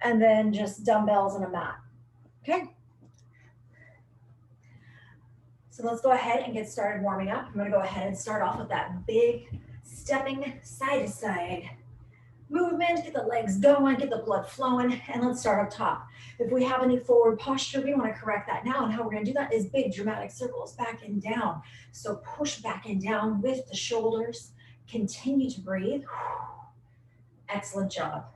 and then just dumbbells and a mat. Okay? So let's go ahead and get started warming up. I'm gonna go ahead and start off with that big stepping side to side movement, get the legs going, get the blood flowing, and let's start up top. If we have any forward posture, we wanna correct that now, and how we're gonna do that is big dramatic circles back and down. So push back and down with the shoulders, continue to breathe. Excellent job.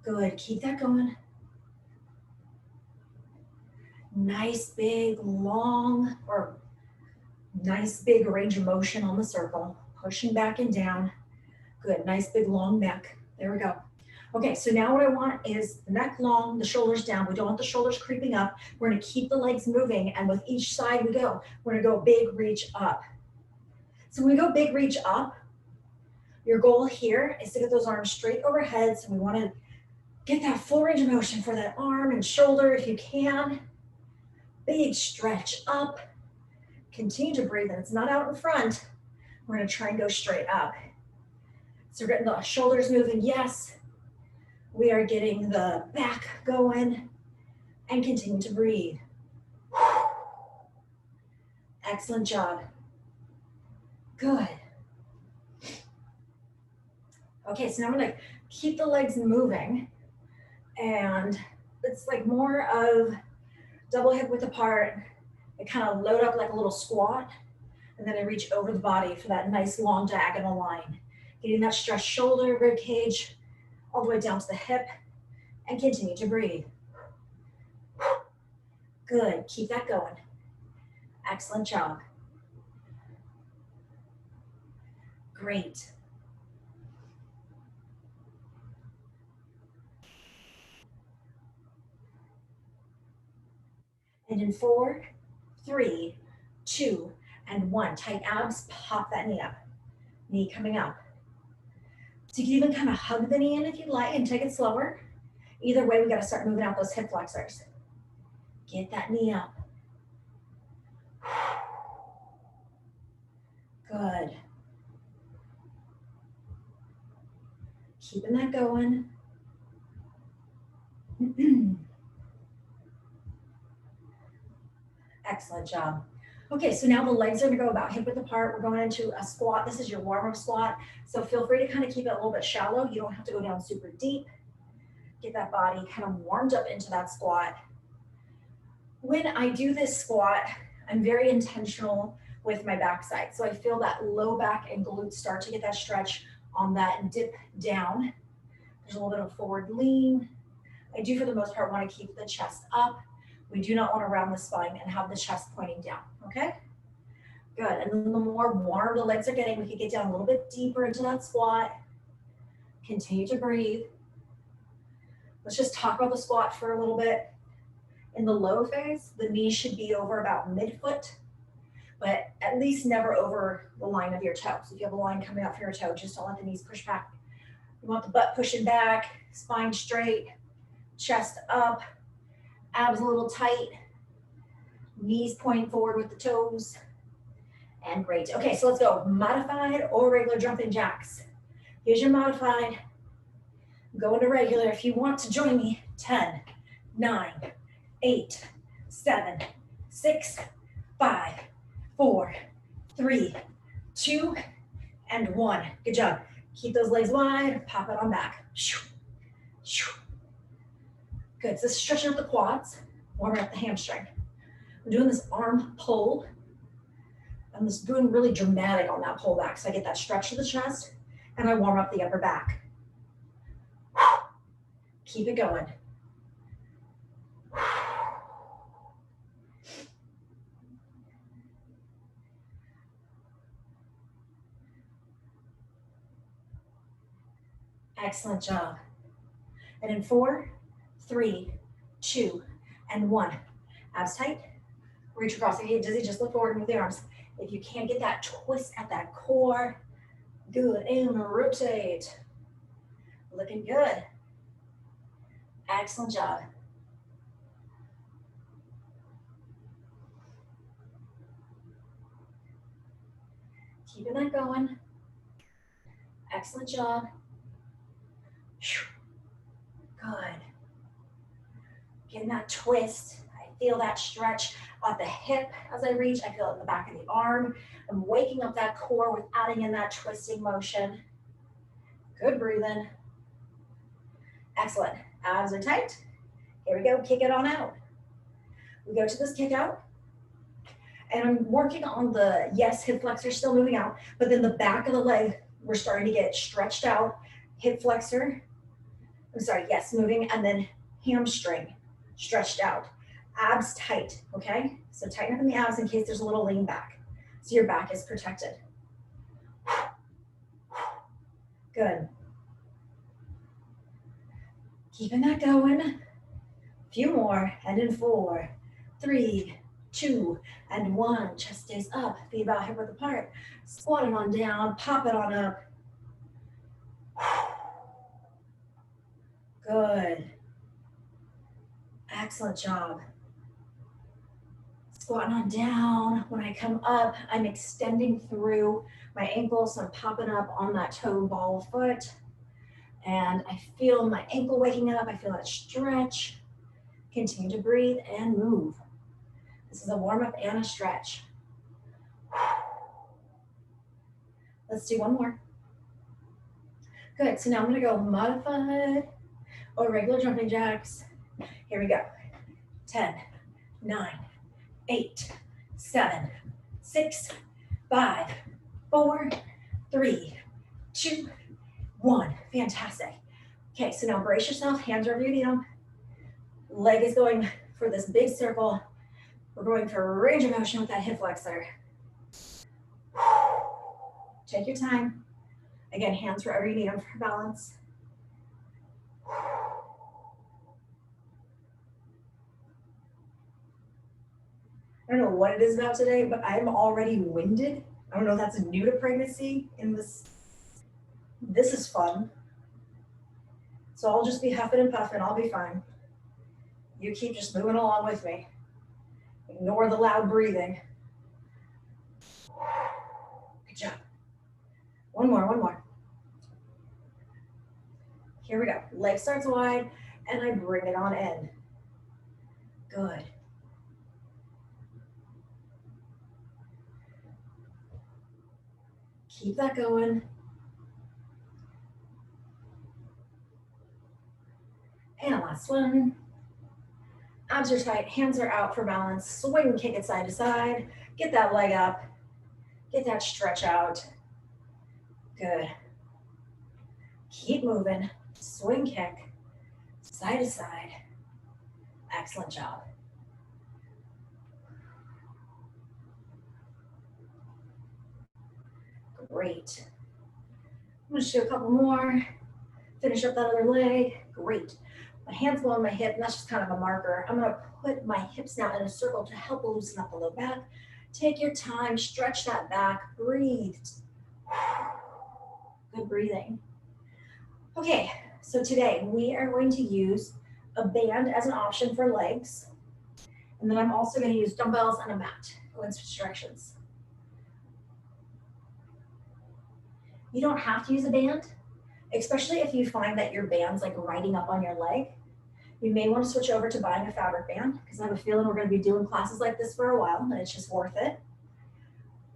Good, keep that going. Nice big long, or nice big range of motion on the circle, pushing back and down. Good, nice big long neck. There we go. Okay, so now what I want is the neck long, the shoulders down. We don't want the shoulders creeping up. We're gonna keep the legs moving, and with each side we go, we're gonna go big reach up. So when we go big reach up, your goal here is to get those arms straight overhead. So we wanna get that full range of motion for that arm and shoulder if you can. Big stretch up. Continue to breathe, and it's not out in front. We're gonna try and go straight up. So we're getting the shoulders moving, yes. We are getting the back going, and continue to breathe. Excellent job. Good. Okay, so now I'm gonna keep the legs moving, and it's like more of double hip width apart. I kind of load up like a little squat, and then I reach over the body for that nice long diagonal line. Getting that stretched shoulder, rib cage, all the way down to the hip, and continue to breathe. Good, keep that going. Excellent job. Great. And in 4, 3, 2, and 1. Tight abs, pop that knee up. Knee coming up. So you can even kind of hug the knee in if you'd like and take it slower. Either way, we gotta start moving out those hip flexors. Get that knee up. Good. Keeping that going. Excellent job. Okay, so now the legs are gonna go about hip width apart. We're going into a squat. This is your warm-up squat. So feel free to kind of keep it a little bit shallow. You don't have to go down super deep. Get that body kind of warmed up into that squat. When I do this squat, I'm very intentional with my backside. So I feel that low back and glutes start to get that stretch on that dip down. There's a little bit of forward lean. I do, for the most part, want to keep the chest up. We do not want to round the spine and have the chest pointing down, okay? Good, and then the more warm the legs are getting, we can get down a little bit deeper into that squat. Continue to breathe. Let's just talk about the squat for a little bit. In the low phase, the knees should be over about midfoot, but at least never over the line of your toe. So if you have a line coming out from your toe, just don't let the knees push back. You want the butt pushing back, spine straight, chest up, abs a little tight, knees pointing forward with the toes, and great. Okay, so let's go modified or regular jumping jacks. Here's your modified. Go into regular if you want to join me. 10, 9, 8, 7, 6, 5, 4, 3, 2, and 1. Good job. Keep those legs wide, pop it on back. Good, so stretching out the quads, warming up the hamstring. We're doing this arm pull. I'm just doing really dramatic on that pull back. So I get that stretch to the chest and I warm up the upper back. Keep it going. Excellent job. And in 4, 3, 2, and 1. Abs tight. Reach across. If you get dizzy, just look forward and move the arms. If you can't get that twist at that core, good. And rotate. Looking good. Excellent job. Keeping that going. Excellent job. Good. Getting that twist. I feel that stretch at the hip as I reach. I feel it in the back of the arm. I'm waking up that core with adding in that twisting motion. Good breathing. Excellent. Abs are tight. Here we go. Kick it on out. We go to this kick out. And I'm working on the, yes, hip flexor still moving out, but then the back of the leg, we're starting to get stretched out. Hip flexor, I'm sorry, yes, moving, and then hamstring stretched out. Abs tight, okay? So tighten up in the abs in case there's a little lean back. So your back is protected. Good. Keeping that going. A few more, and in 4, 3, 2, and 1. Chest stays up, feet about hip width apart. Squat it on down, pop it on up. Good. Excellent job. Squatting on down. When I come up, I'm extending through my ankles, so I'm popping up on that toe ball of foot. And I feel my ankle waking up. I feel that stretch. Continue to breathe and move. This is a warm-up and a stretch. Let's do one more. Good, so now I'm gonna go modified or regular jumping jacks. Here we go. 10, 9, 8, 7, 6, 5, 4, 3, 2, 1. Fantastic. Okay, so now brace yourself, hands wherever you need them. Leg is going for this big circle. We're going for range of motion with that hip flexor. Take your time. Again, hands wherever you need them for balance. I don't know what it is about today, but I'm already winded. I don't know if that's new to pregnancy in this. This is fun. So I'll just be huffing and puffing. I'll be fine. You keep just moving along with me. Ignore the loud breathing. Good job. One more, one more. Here we go. Leg starts wide, and I bring it on in. Good. Keep that going. And last one. Abs are tight, hands are out for balance. Swing, kick it side to side. Get that leg up. Get that stretch out. Good. Keep moving. Swing, kick, side to side. Excellent job. Great. I'm gonna do a couple more. Finish up that other leg. Great. My hands go on my hip, and that's just kind of a marker. I'm gonna put my hips now in a circle to help loosen up the low back. Take your time, stretch that back, breathe. Good breathing. Okay, so today we are going to use a band as an option for legs. And then I'm also gonna use dumbbells and a mat. Go in switch directions. You don't have to use a band, especially if you find that your band's like riding up on your leg. You may want to switch over to buying a fabric band because I have a feeling we're going to be doing classes like this for a while and it's just worth it.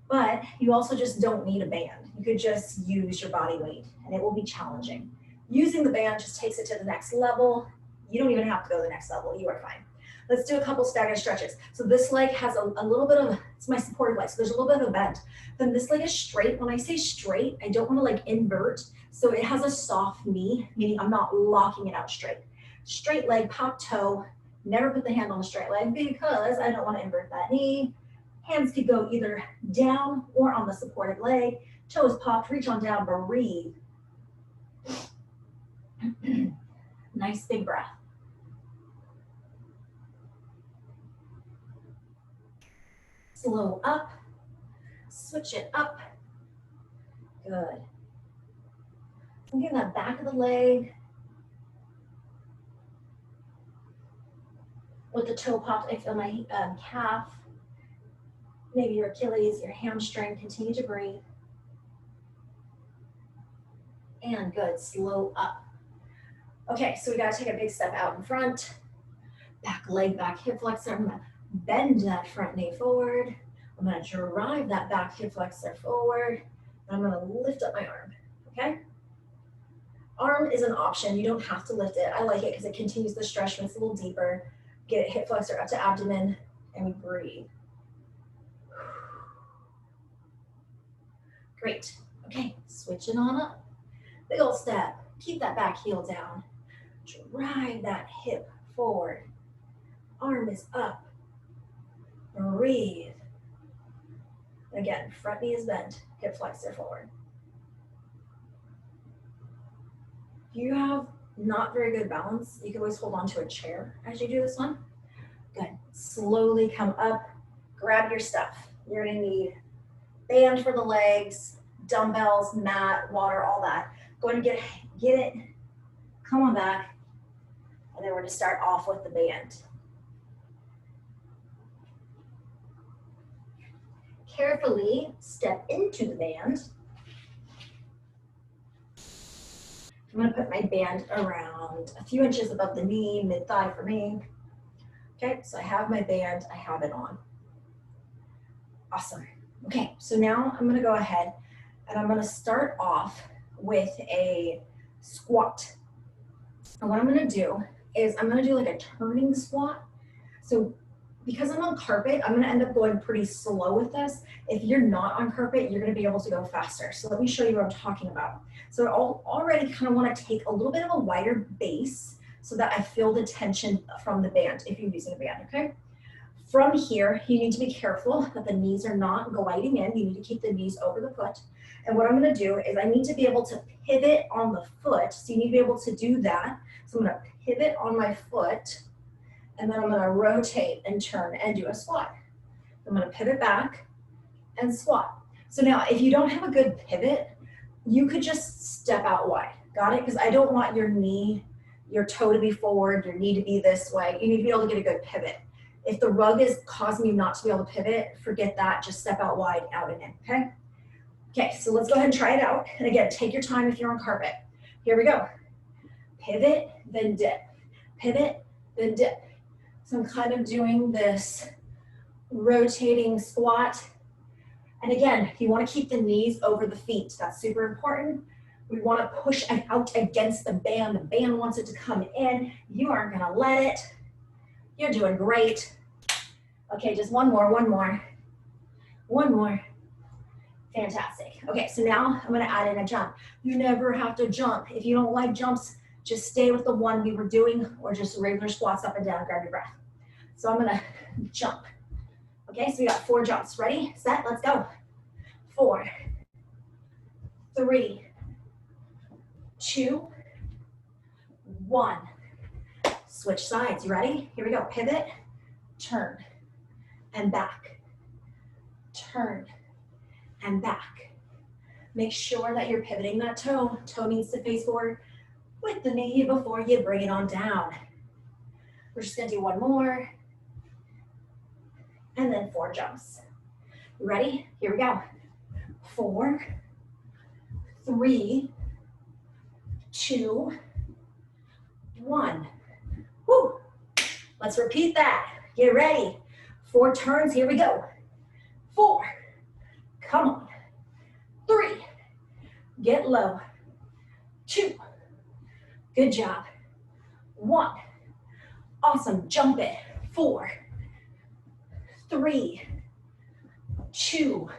But you also just don't need a band. You could just use your body weight and it will be challenging. Using the band just takes it to the next level. You don't even have to go to the next level. You are fine. Let's do a couple staggered stretches. So this leg has a little bit of, it's my supportive leg, so there's a little bit of a bend. Then this leg is straight. When I say straight, I don't want to like invert. So it has a soft knee, meaning I'm not locking it out straight. Straight leg, pop toe, never put the hand on the straight leg because I don't want to invert that knee. Hands could go either down or on the supported leg. Toes popped, reach on down, breathe. Nice big breath. Slow up, switch it up. Good. I'm getting that back of the leg. With the toe popped, I feel my calf, maybe your Achilles, your hamstring. Continue to breathe. And good, slow up. Okay, so we gotta take a big step out in front. Back leg, back hip flexor. I'm gonna bend that front knee forward. I'm gonna drive that back hip flexor forward. And I'm gonna lift up my arm, okay? Arm is an option. You don't have to lift it. I like it because it continues the stretch when it's a little deeper. Get hip flexor up to abdomen and we breathe. Great. Okay, switching on up. Big old step. Keep that back heel down. Drive that hip forward. Arm is up. Breathe. Again, front knee is bent, hip flexor forward. If you have not very good balance, you can always hold on to a chair as you do this one. Good. Slowly come up, grab your stuff. You're gonna need band for the legs, dumbbells, mat, water, all that. Go ahead and get it, come on back, and then we're gonna start off with the band. Carefully step into the band. I'm gonna put my band around a few inches above the knee, mid-thigh for me. Okay, so I have my band, I have it on. Awesome. Okay, so now I'm gonna go ahead and I'm gonna start off with a squat. And what I'm gonna do is I'm gonna do like a turning squat. So because I'm on carpet, I'm gonna end up going pretty slow with this. If you're not on carpet, you're gonna be able to go faster. So let me show you what I'm talking about. So I already kind of wanna take a little bit of a wider base so that I feel the tension from the band if you're using a band, okay? From here, you need to be careful that the knees are not gliding in. You need to keep the knees over the foot. And what I'm gonna do is I need to be able to pivot on the foot. So you need to be able to do that. So I'm gonna pivot on my foot and then I'm gonna rotate and turn and do a squat. I'm gonna pivot back and squat. So now if you don't have a good pivot, you could just step out wide. Got it? Because I don't want your knee, your toe to be forward, your knee to be this way. You need to be able to get a good pivot. If the rug is causing you not to be able to pivot, forget that, just step out wide, out and in, okay? Okay, so let's go ahead and try it out. And again, take your time if you're on carpet. Here we go. Pivot, then dip. Pivot, then dip. So I'm kind of doing this rotating squat. And again, you want to keep the knees over the feet. That's super important. We want to push out against the band. The band wants it to come in. You aren't going to let it. You're doing great. Okay, just one more. One more. Fantastic. Okay, so now I'm going to add in a jump. You never have to jump. If you don't like jumps, just stay with the one we were doing or just regular squats up and down, grab your breath. So I'm going to jump. Okay, so we got 4 jumps. Ready, set, let's go. 4, 3, 2, 1. Switch sides, you ready? Here we go, pivot, turn, and back, turn, and back. Make sure that you're pivoting that toe. Toe needs to face forward with the knee before you bring it on down. We're just gonna do 1 more, and then 4 jumps. You ready? Here we go. 4, 3, 2, 1. Woo. Let's repeat that. Get ready. 4 turns, here we go. 4, come on. 3, get low. 2, good job. 1, awesome, jump it. 4, 3, 2,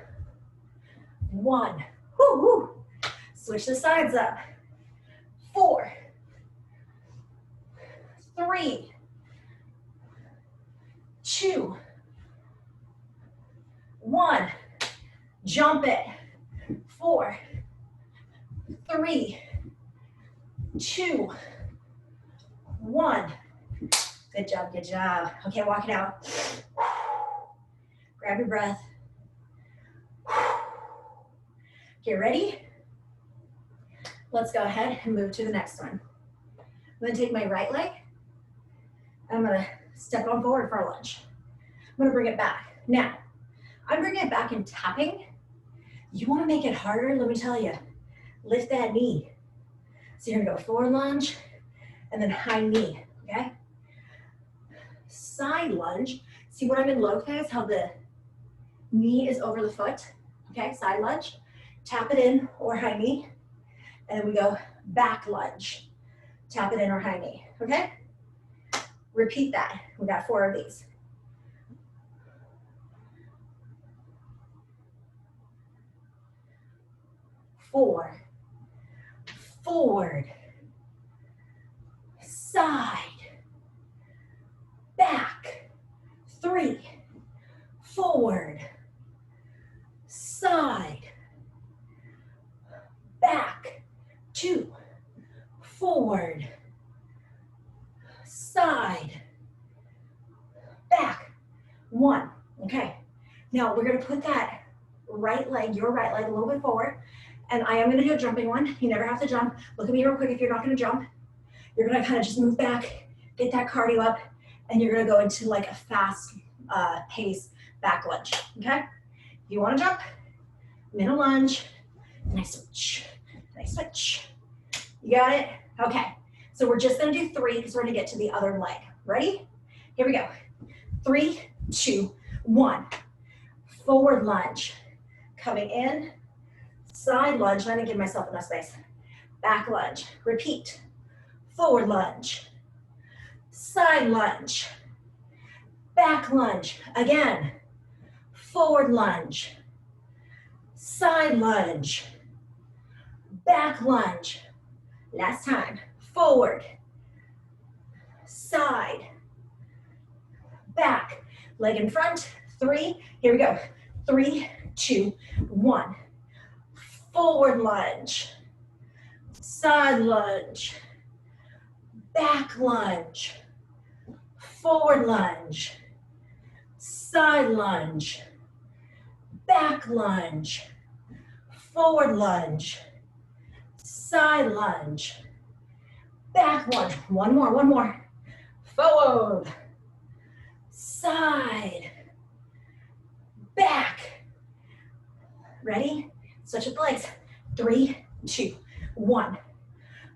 1. Woo, woo. Switch the sides up. 4, 3, 2, 1. Jump it. 4, 3, 2, 1. Good job, good job. Okay, walk it out. Grab your breath. Get ready? Let's go ahead and move to the next one. I'm gonna take my right leg, and I'm gonna step on forward for a lunge. I'm gonna bring it back. Now, I'm bringing it back and tapping. You wanna make it harder, let me tell you. Lift that knee. So you're gonna go forward lunge, and then high knee, okay? Side lunge. See when I'm in low phase, how the knee is over the foot, okay? Side lunge, tap it in or high knee, and then we go back lunge, tap it in or high knee, okay? Repeat that. We got 4 of these. Four, forward, side, back, 3, forward, side, back, 2, forward, side, back, 1. Okay, now we're gonna put that right leg, your right leg, a little bit forward, and I am gonna do a jumping one. You never have to jump. Look at me real quick if you're not gonna jump. You're gonna kind of just move back, get that cardio up, and you're gonna go into like a fast pace back lunge, okay? If you wanna jump, middle lunge, nice switch, nice switch. You got it? Okay, so we're just gonna do 3 because we're gonna get to the other leg. Ready? Here we go. 3, 2, 1. Forward lunge. Coming in, side lunge. Let me give myself enough space. Back lunge. Repeat. Forward lunge. Side lunge. Back lunge. Again. Forward lunge. Side lunge. Back lunge. Last time. Forward. Side. Back. Leg in front. 3. Here we go. 3, 2, 1. Forward lunge. Side lunge. Back lunge. Forward lunge. Side lunge. Back lunge. Forward lunge. Side lunge. Back lunge. One more. Forward. Side. Back. Ready? Switch with legs. 3, 2, 1.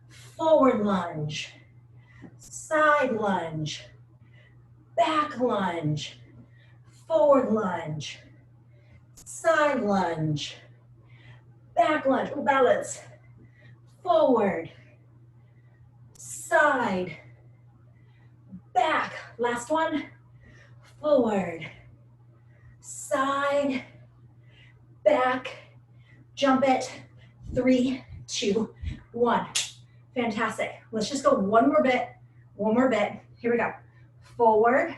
Forward lunge. Side lunge. Back lunge. Forward lunge. Side lunge. Back lunge. Oh, balance. Forward. Side. Back. Last one. Forward. Side. Back. Jump it. 3, 2, 1. Fantastic. Let's just go one more bit. One more bit. Here we go. Forward.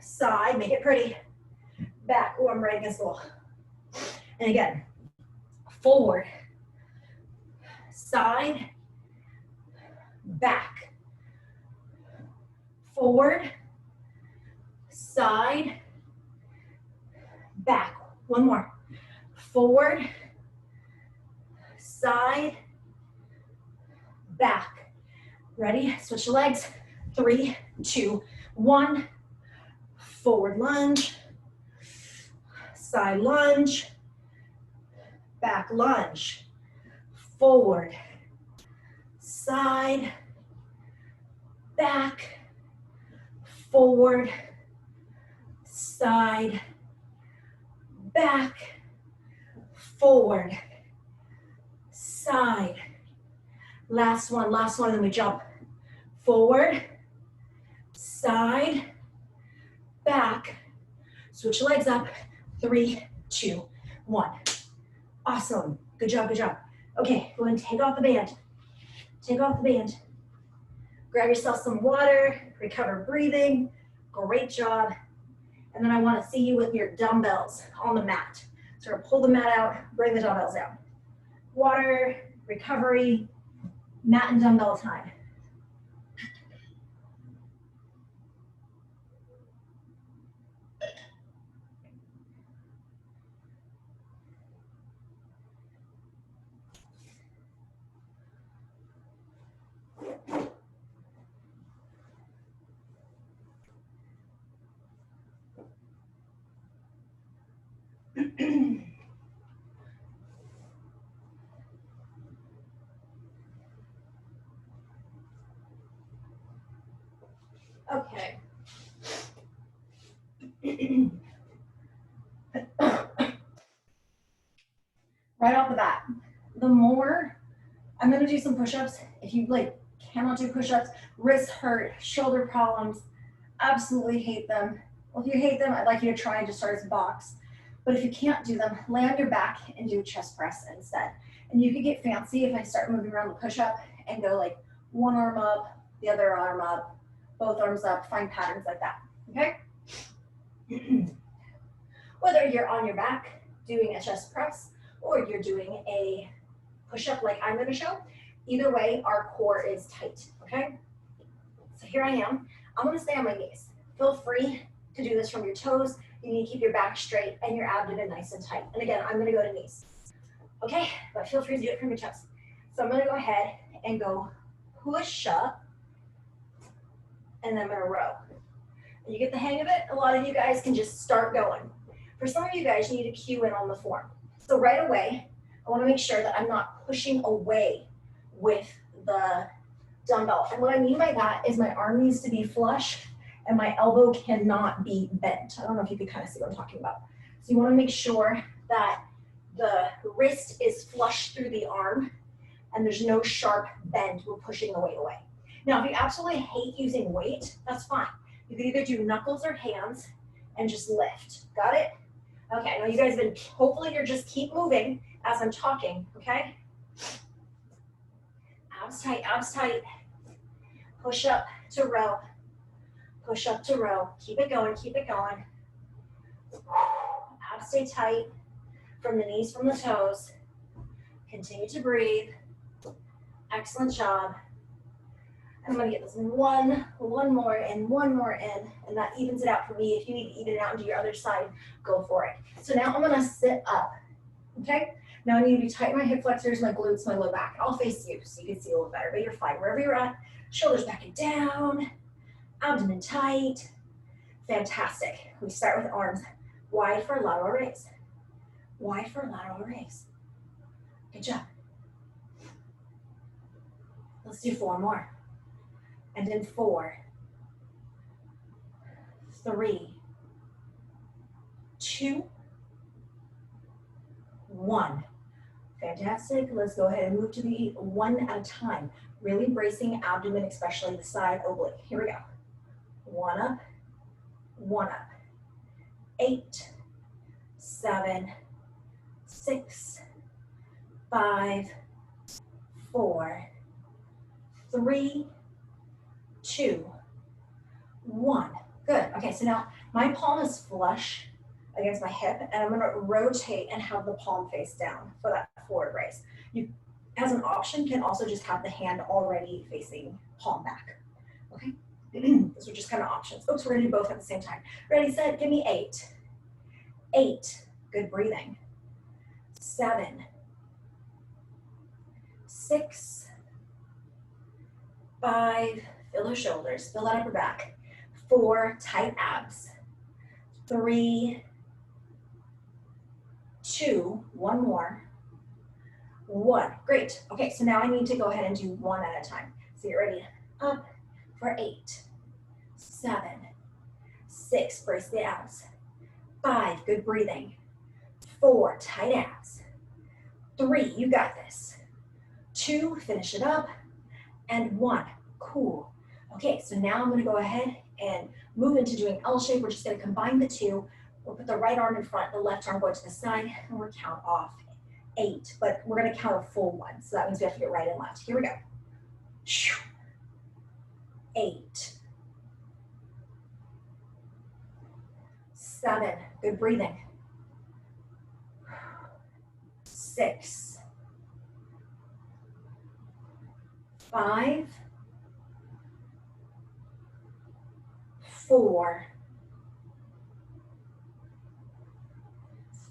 Side. Make it pretty. Back. Oh, I'm right against the wall. And again. Forward. Side. Back. Forward. Side. Back. One more. Forward. Side. Back. Ready? Switch the legs. 3, 2, 1. Forward lunge. Side lunge. Back lunge. Forward. Side. Back. Forward. Side. Back. Forward. Side. Last one, and then we jump. Forward. Side. Back. Switch your legs up. 3, 2, 1. Awesome. Good job, good job. Okay, go ahead and take off the band. Take off the band. Grab yourself some water, recover breathing. Great job. And then I want to see you with your dumbbells on the mat. So pull the mat out, bring the dumbbells down. Water, recovery, mat and dumbbell time. Okay. Right off the bat, the more, I'm gonna do some push-ups. If you like cannot do push-ups, wrists hurt, shoulder problems, absolutely hate them. Well, if you hate them, I'd like you to try and just start as a box. But if you can't do them, lay on your back and do a chest press instead. And you could get fancy if I start moving around the push-up and go like one arm up, the other arm up, both arms up, find patterns like that, okay? Whether you're on your back doing a chest press or you're doing a push-up like I'm gonna show, either way, our core is tight, okay? So here I am. I'm gonna stay on my knees. Feel free to do this from your toes. You need to keep your back straight and your abdomen nice and tight. And again, I'm gonna go to knees. Okay, but feel free to do it from your toes. So I'm gonna go ahead and go push up, and then I'm gonna row. And you get the hang of it, a lot of you guys can just start going. For some of you guys, you need to cue in on the form. So right away, I wanna make sure that I'm not pushing away with the dumbbell. And what I mean by that is my arm needs to be flush and my elbow cannot be bent. I don't know if you can kind of see what I'm talking about. So you wanna make sure that the wrist is flush through the arm and there's no sharp bend. We're pushing the weight away. Now, if you absolutely hate using weight, that's fine. You can either do knuckles or hands and just lift. Got it? Okay, now you guys have been, hopefully you're just keep moving as I'm talking, okay? Abs tight, push up to row, push up to row. Keep it going, keep it going. Abs stay tight from the knees, from the toes. Continue to breathe. Excellent job. I'm gonna get this one more in, and that evens it out for me. If you need to even it out into your other side, go for it. So now I'm gonna sit up, okay? Now I need to tighten my hip flexors, my glutes, my low back. I'll face you so you can see a little better, but you're fine. Wherever you're at, shoulders back and down, abdomen tight. Fantastic. We start with arms wide for a lateral raise. Wide for a lateral raise. Good job. Let's do 4 more. And in 4, 3, 2, 1. Fantastic. Let's go ahead and move to the one at a time. Really bracing abdomen, especially the side oblique. Here we go. 1 up, 1 up. 8, 7, 6, 5, 4, 3, 2, 1. Good. Okay, so now my palm is flush against my hip, and I'm gonna rotate and have the palm face down for that forward raise. You, as an option, can also just have the hand already facing palm back. Okay, those are just kind of options. Oops, we're gonna do both at the same time. Ready, set, give me 8. 8, good breathing. 7, 6, 5, feel those shoulders, feel that upper back. 4, tight abs. 3, 2, 1 more. 1, great. Okay, so now I need to go ahead and do 1 at a time. So you're ready, up for 8, 7, 6, brace the abs. 5, good breathing. 4, tight abs. 3, you got this. 2, finish it up. And 1, cool. Okay, so now I'm gonna go ahead and move into doing L shape. We're just gonna combine the two. We'll put the right arm in front, the left arm going to the side, and we'll count off 8, but we're gonna count a full 1. So that means we have to get right and left. Here we go. 8, 7, good breathing. 6, 5, 4,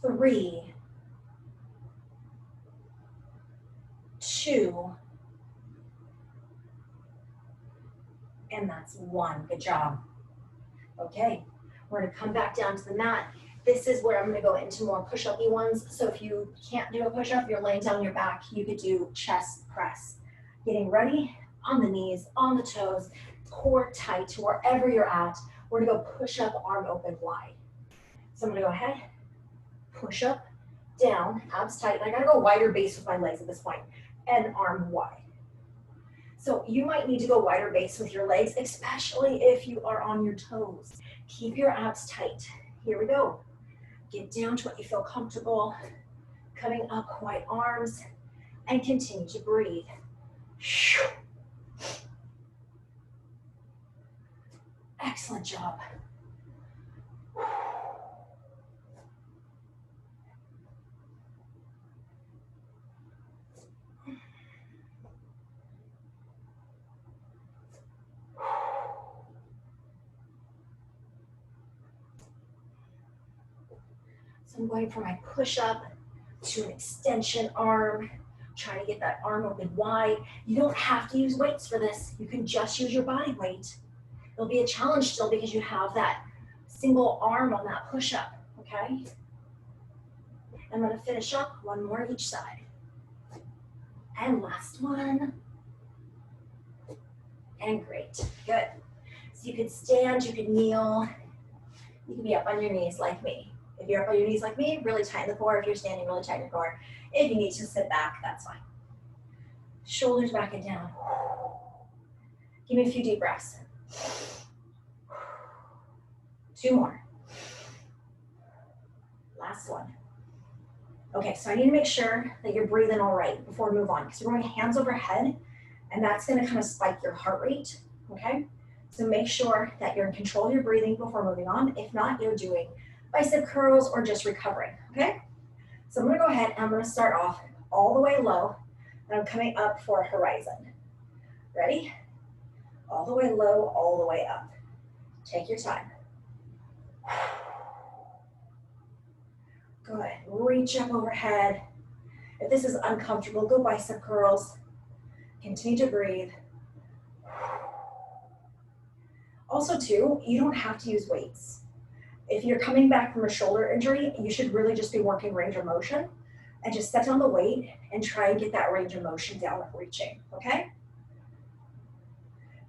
3, 2, and that's 1. Good job. Okay, we're gonna come back down to the mat. This is where I'm gonna go into more push-up-y ones. So if you can't do a push-up, you're laying down on your back, you could do chest press. Getting ready on the knees, on the toes, core tight wherever you're at. We're gonna go push up, arm open wide. So I'm gonna go ahead, push up, down, abs tight, and I gotta go wider base with my legs at this point, and arm wide. So you might need to go wider base with your legs, especially if you are on your toes. Keep your abs tight. Here we go. Get down to what you feel comfortable, coming up wide arms, and continue to breathe. Excellent job. So I'm going from my push-up to an extension arm, trying to get that arm open wide. You don't have to use weights for this. You can just use your body weight. It'll be a challenge still because you have that single arm on that push-up, okay? I'm gonna finish up one more each side. And last one. And great, good. So you could stand, you could kneel, you can be up on your knees like me. If you're up on your knees like me, really tighten the core. If you're standing, really tighten your core. If you need to sit back, that's fine. Shoulders back and down. Give me a few deep breaths. 2 more. Last one. Okay, so I need to make sure that you're breathing all right before we move on, because we're going hands overhead, and that's going to kind of spike your heart rate, okay? So make sure that you're in control of your breathing before moving on. If not, you're doing bicep curls or just recovering, okay? So I'm gonna go ahead and I'm gonna start off all the way low, and I'm coming up for a horizon. Ready? All the way low, all the way up. Take your time. Good, reach up overhead. If this is uncomfortable, go bicep curls. Continue to breathe. Also too, you don't have to use weights. If you're coming back from a shoulder injury, you should really just be working range of motion and just set down the weight and try and get that range of motion down with reaching, okay?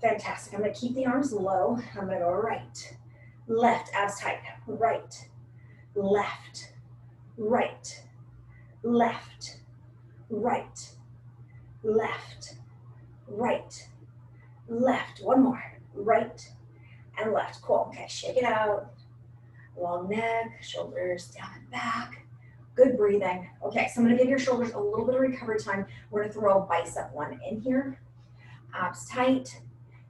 Fantastic, I'm gonna keep the arms low. I'm gonna go right, left, abs tight, right, left, right, left, right, left, right, left. One more, right and left. Cool, okay, shake it out. Long neck, shoulders down and back. Good breathing. Okay, so I'm gonna give your shoulders a little bit of recovery time. We're gonna throw a bicep one in here. Abs tight.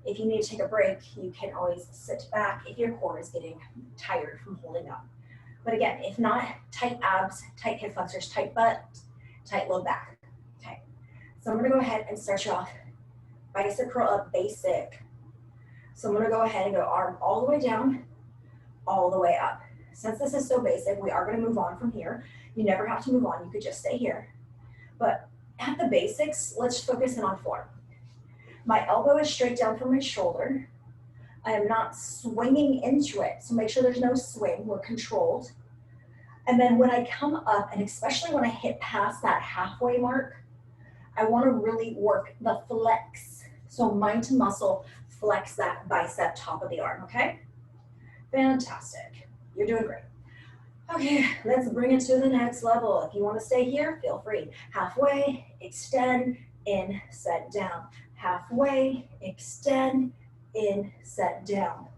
If you need to take a break, you can always sit back if your core is getting tired from holding up. But again, if not, tight abs, tight hip flexors, tight butt, tight low back. Okay, so I'm gonna go ahead and start you off. Bicep curl up, basic. So I'm gonna go ahead and go arm all the way down, all the way up. Since this is so basic, we are going to move on from here. You never have to move on. You could just stay here. But at the basics, let's focus in on form. My elbow is straight down from my shoulder. I am not swinging into it, so make sure there's no swing. We're controlled. And then when I come up, and especially when I hit past that halfway mark, I want to really work the flex. So mind to muscle, flex that bicep top of the arm, okay? Fantastic. You're doing great. Okay, let's bring it to the next level. If you want to stay here, feel free. Halfway, extend, in, set, down. Halfway, extend, in, set, down.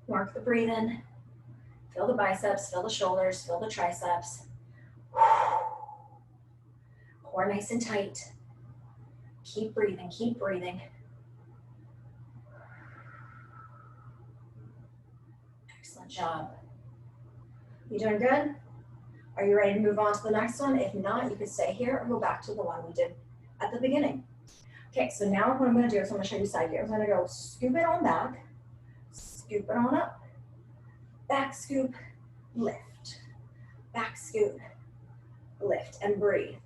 Mark the breathing. Feel the biceps, feel the shoulders, feel the triceps. Core nice and tight. Keep breathing, keep breathing. Excellent job. You doing good? Are you ready to move on to the next one? If not, you could stay here or go back to the one we did at the beginning. Okay, so now what I'm gonna do is I'm gonna show you side view. I'm gonna go scoop it on back, scoop it on up, back scoop, lift, back scoop, lift, and breathe.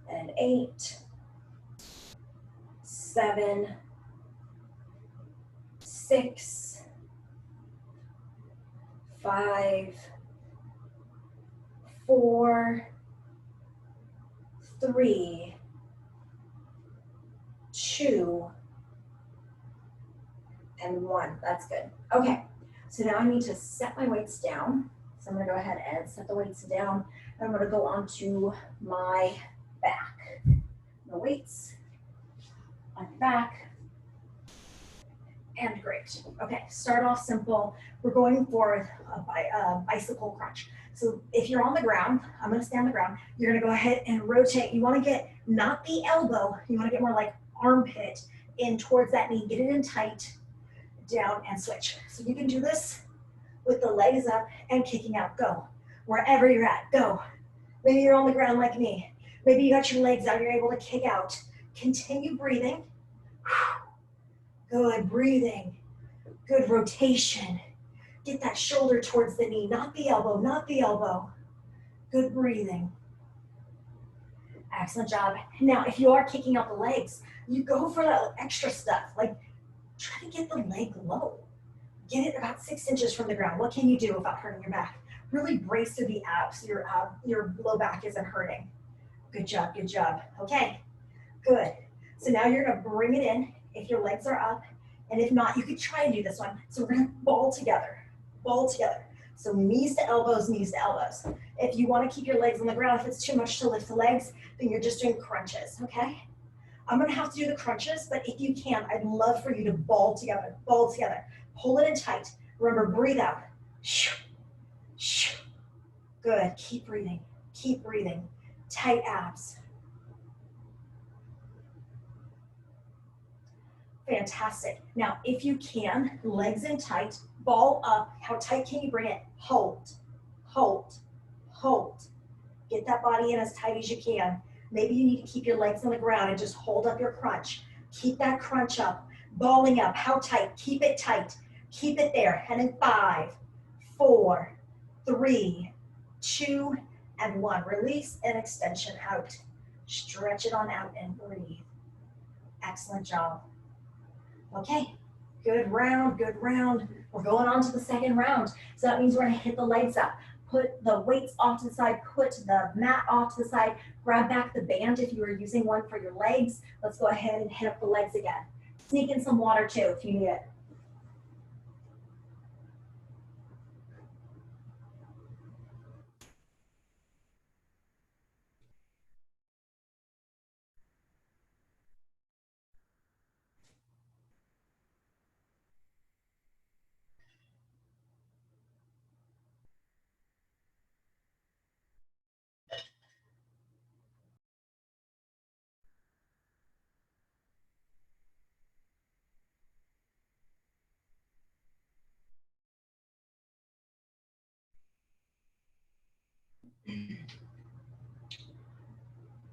And 8, 7, 6, 5, 4, 3, 2, and 1. That's good. Okay, so now I need to set my weights down. So I'm gonna go ahead and set the weights down. And I'm gonna go onto my back. The weights on your back. And great. Okay, start off simple. We're going for a bicycle crunch. So if you're on the ground, I'm gonna stay on the ground. You're gonna go ahead and rotate. You wanna get not the elbow, you wanna get more like armpit in towards that knee. Get it in tight, down and switch. So you can do this with the legs up and kicking out. Go. Wherever you're at, go. Maybe you're on the ground like me. Maybe you got your legs out, you're able to kick out. Continue breathing. Good breathing. Good rotation. Get that shoulder towards the knee, not the elbow, not the elbow. Good breathing. Excellent job. Now, if you are kicking out the legs, you go for that extra stuff. Like, try to get the leg low. Get it about 6 inches from the ground. What can you do without hurting your back? Really brace through the abs so your low back isn't hurting. Good job, good job. Okay, good. So now you're gonna bring it in if your legs are up, and if not, you could try and do this one. So we're gonna ball together, ball together. So knees to elbows, knees to elbows. If you wanna keep your legs on the ground, if it's too much to lift the legs, then you're just doing crunches, okay? I'm gonna have to do the crunches, but if you can, I'd love for you to ball together, ball together. Pull it in tight. Remember, breathe out. Good, keep breathing, keep breathing. Tight abs. Fantastic. Now, if you can, legs in tight, ball up. How tight can you bring it? Hold, hold, hold. Get that body in as tight as you can. Maybe you need to keep your legs on the ground and just hold up your crunch. Keep that crunch up, balling up. How tight? Keep it tight. Keep it there. And in 5, 4, 3, 2, and 1. Release and extension out. Stretch it on out and breathe. Excellent job. Okay, good round, good round. We're going on to the second round. So that means we're gonna hit the legs up. Put the weights off to the side, put the mat off to the side, grab back the band if you were using one for your legs. Let's go ahead and hit up the legs again. Sneak in some water too if you need it.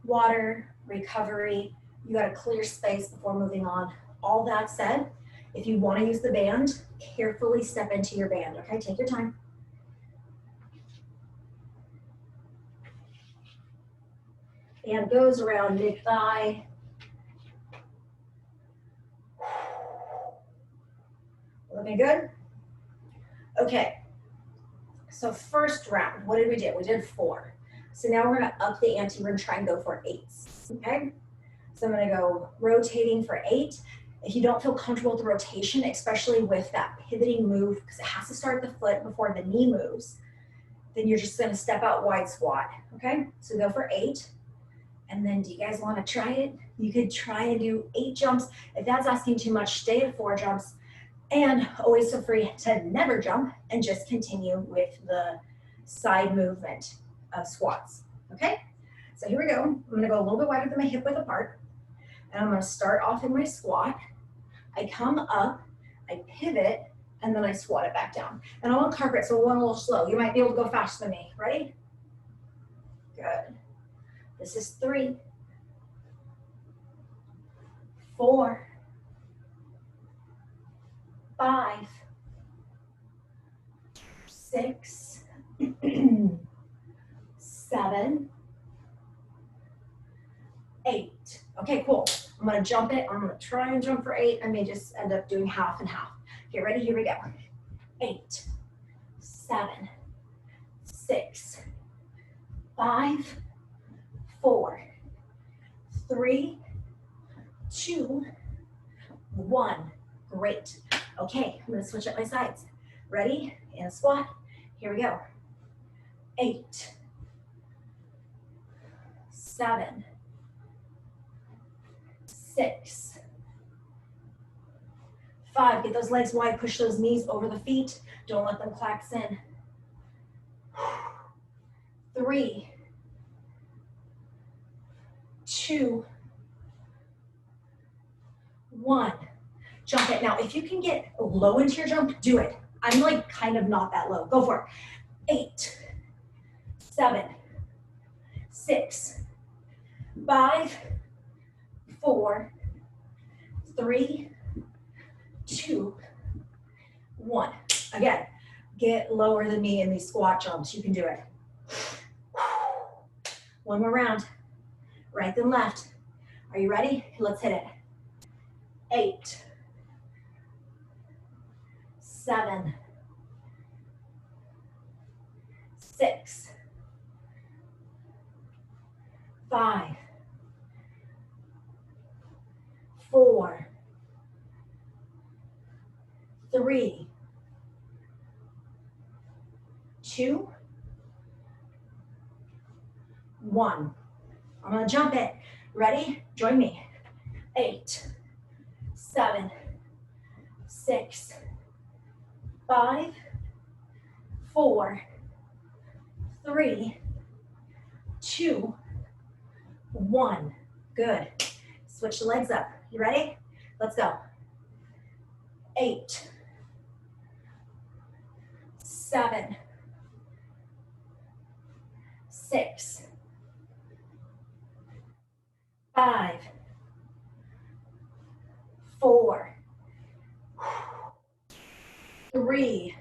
Water, recovery, you got a clear space before moving on. All that said, if you want to use the band, carefully step into your band, okay? Take your time. And goes around mid-thigh. Looking good? Okay, so first round, what did we do? We did 4. So now we're gonna up the ante, we're gonna try and go for 8s, okay? So I'm gonna go rotating for 8. If you don't feel comfortable with the rotation, especially with that pivoting move, because it has to start the foot before the knee moves, then you're just gonna step out wide squat, okay? So go for 8. And then do you guys wanna try it? You could try and do 8 jumps. If that's asking too much, stay at 4 jumps. And always feel free to never jump and just continue with the side movement of squats, okay? So here we go. I'm gonna go a little bit wider than my hip width apart. And I'm gonna start off in my squat. I come up, I pivot, and then I squat it back down. And I'm on carpet, so we'll go a little slow. You might be able to go faster than me. Ready? Good. This is 3, 4, 5, 6, 7, 8. Okay, cool. I'm gonna jump it. I'm gonna try and jump for 8. I may just end up doing half and half. Okay, ready? Here we go. 8, 7, 6, 5, 4, 3, 2, 1. Great. Okay, I'm gonna switch up my sides. Ready? In a squat. Here we go. 8, 7, 6, 5. Get those legs wide, push those knees over the feet. Don't let them collapse in. 3, 2, 1. Jump it. Now, if you can get low into your jump, do it. I'm like kind of not that low. Go for it. 8, 7, 6, 5, 4, 3, 2, 1. Again, get lower than me in these squat jumps. You can do it. One more round. Right then left. Are you ready? Let's hit it. 8, 7, 6, 5, 4, 3, 2, 1. I'm gonna jump it. Ready? Join me. 8, 7, 6, 5, 4, 3, 2, 1. Good. Switch the legs up. You ready? Let's go. 8, 7, 6, 5, 4, 3,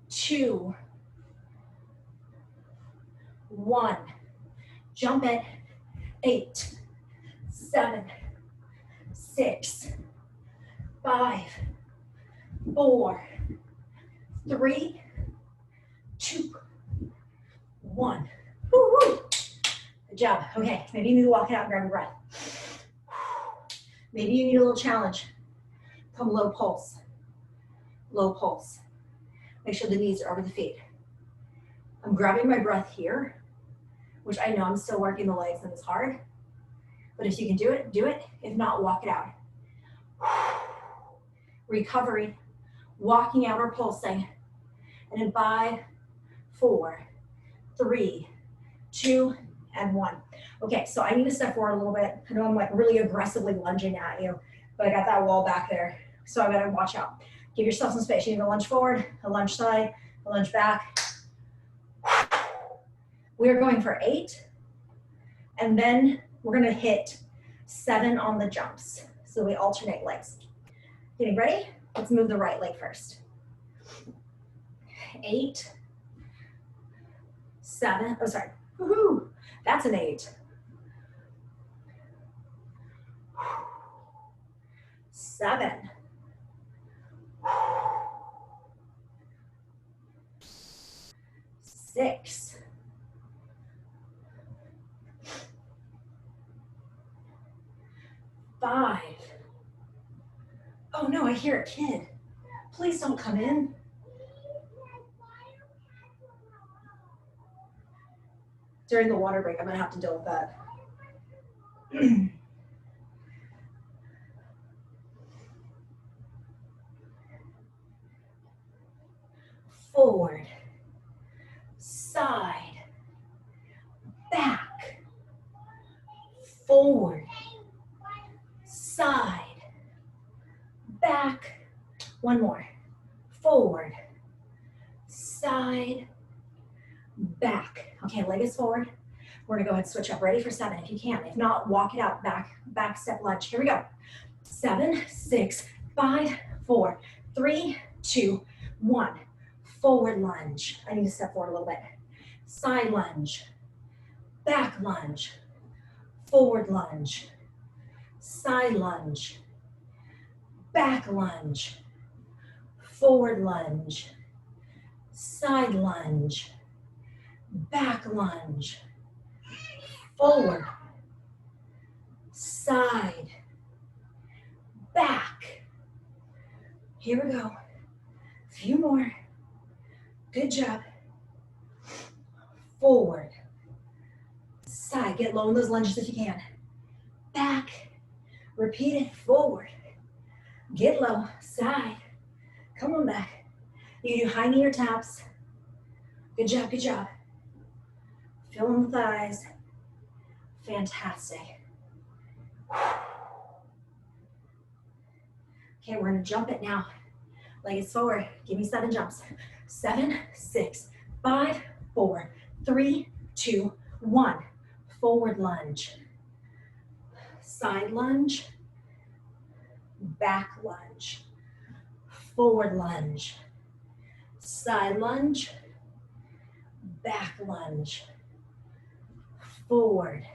2, 1. Jump it. 8, 7, 6, 5, 4, 3, 2, 1. Woo-hoo. Good job. Okay, maybe you need to walk it out and grab your breath. Maybe you need a little challenge. Come low pulse. Low pulse. Make sure the knees are over the feet. I'm grabbing my breath here, which I know I'm still working the legs and it's hard. But if you can do it, do it. If not, walk it out. Recovery. Walking out or pulsing. And in 5, 4, 3, 2, and 1. Okay, so I need to step forward a little bit. I know I'm like really aggressively lunging at you, but I got that wall back there. So I gotta watch out. Give yourself some space. You need to lunge forward, a lunge side, a lunge back. We're going for 8, and then we're gonna hit 7 on the jumps. So we alternate legs. Getting ready? Let's move the right leg first. 8, 7, oh sorry, woohoo, that's an 8. 7, 6, 5. Oh no, I hear a kid. Please don't come in. During the water break, I'm gonna have to deal with that. Forward, side, back, forward, side, back. One more. Forward, side, back. Okay, leg is forward. We're gonna go ahead and switch up. Ready for 7 if you can. If not, walk it out. Back step lunge. Here we go. 7, 6, 5, 4, 3, 2, 1. Forward lunge. I need to step forward a little bit. Side lunge. Back lunge. Forward lunge. Side lunge. Back lunge. Forward lunge. Side lunge. Back lunge. Forward. Here we go. Few more. Good job. Forward. Side. Get low in those lunges if you can. Back. Repeat it. Forward. Get low. Side. Come on back. You do high knee or taps. Good job. Good job. Feeling the thighs. Fantastic. Okay, we're gonna jump it now. Legs forward. Give me 7 jumps. 7, 6, 5, 4, 3, 2, 1. Forward lunge. Side lunge. Back lunge. Forward lunge. Side lunge. Back lunge. Forward.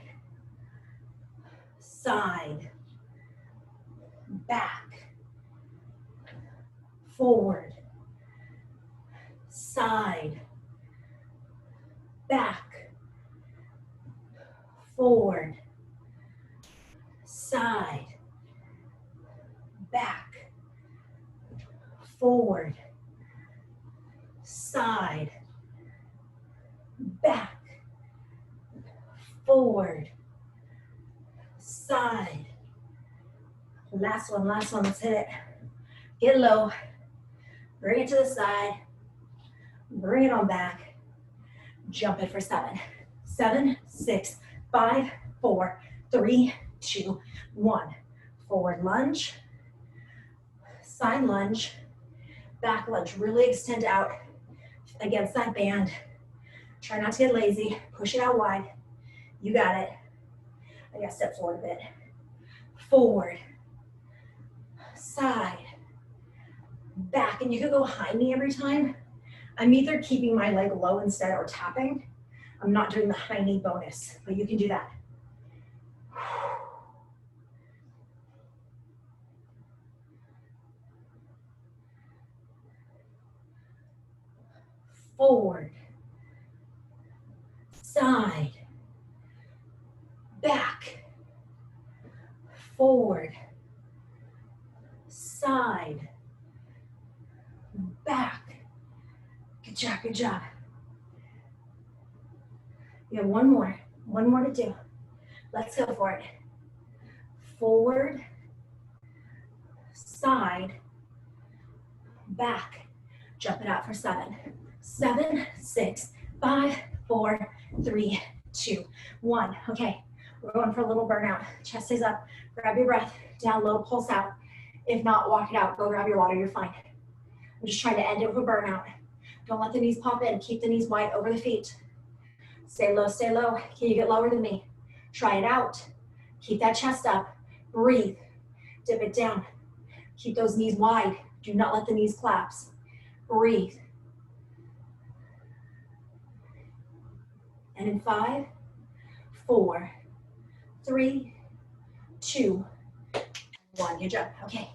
Side. Back. Forward. Side. Back. Forward. Side. Back. Forward. Side. Back. Forward. Side. Last one, let's hit it. Get low. Bring it to the side. Bring it on back. Jump it for 7. 7, 6, 5, 4, 3, 2, 1. Forward lunge. Side lunge. Back lunge. Really extend out against that band. Try not to get lazy. Push it out wide. You got it. I gotta step forward a bit. Forward. Side. Back. And you could go high knee every time. I'm either keeping my leg low instead or tapping. I'm not doing the high knee bonus, but you can do that. Forward. Side. Back. Forward. Side. Back. Good job, good job. You have one more to do. Let's go for it. Forward, side, back. Jump it out for 7. 7, 6, 5, 4, 3, 2, 1. Okay, we're going for a little burnout. Chest stays up. Grab your breath. Down low, pulse out. If not, walk it out. Go grab your water. You're fine. I'm just trying to end it with a burnout. Don't let the knees pop in. Keep the knees wide over the feet. Stay low, stay low. Can you get lower than me? Try it out. Keep that chest up. Breathe. Dip it down. Keep those knees wide. Do not let the knees collapse. Breathe. And in 5, 4, 3, 2, 1. Good job. Okay.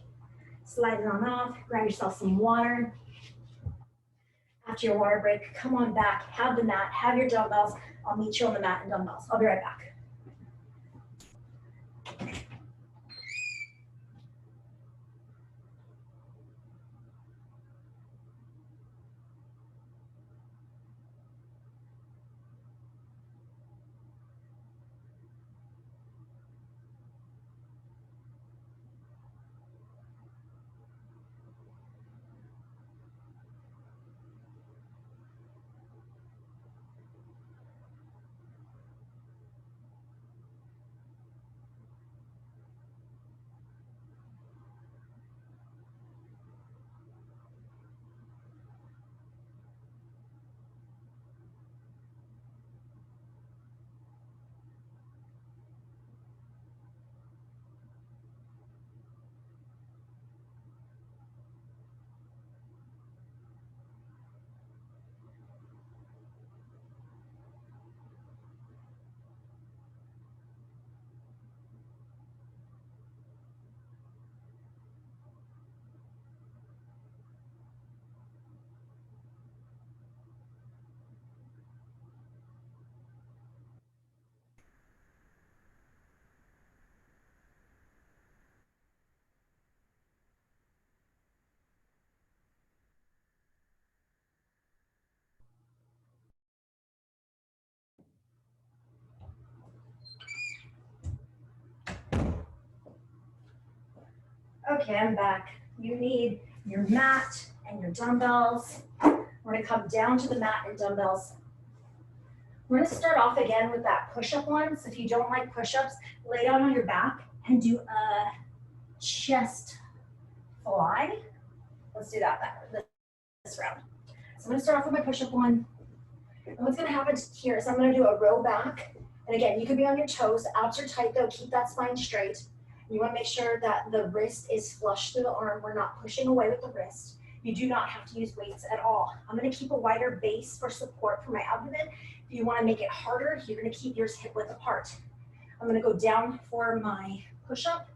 Slide it on off. Grab yourself some water. After your water break, come on back. Have the mat. Have your dumbbells. I'll meet you on the mat and dumbbells. I'll be right back. Okay, I'm back. You need your mat and your dumbbells. We're gonna come down to the mat and dumbbells. We're gonna start off again with that push-up one. So if you don't like push-ups, lay down on your back and do a chest fly. Let's do that this round. So I'm gonna start off with my push-up one. And what's gonna happen here is I'm gonna do a row back. And again, you could be on your toes. Abs are tight though. Keep that spine straight. You wanna make sure that the wrist is flush through the arm. We're not pushing away with the wrist. You do not have to use weights at all. I'm gonna keep a wider base for support for my abdomen. If you wanna make it harder, you're gonna keep yours hip width apart. I'm gonna go down for my push-up,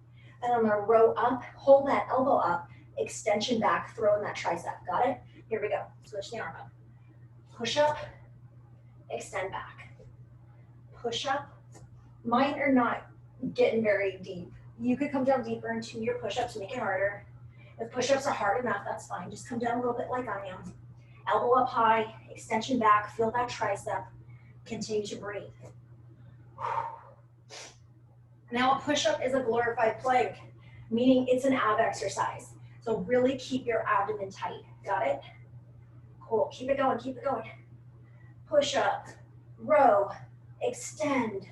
and I'm gonna row up, hold that elbow up, extension back, throw in that tricep. Got it? Here we go. Switch the arm up. Push up, extend back. Push up. Mine are not getting very deep. You could come down deeper into your push-ups to make it harder. If push-ups are hard enough, that's fine. Just come down a little bit like I am. Elbow up high, extension back, feel that tricep. Continue to breathe. Now a push-up is a glorified plank, meaning it's an ab exercise. So really keep your abdomen tight. Got it? Cool. Keep it going, keep it going. Push up, row, extend.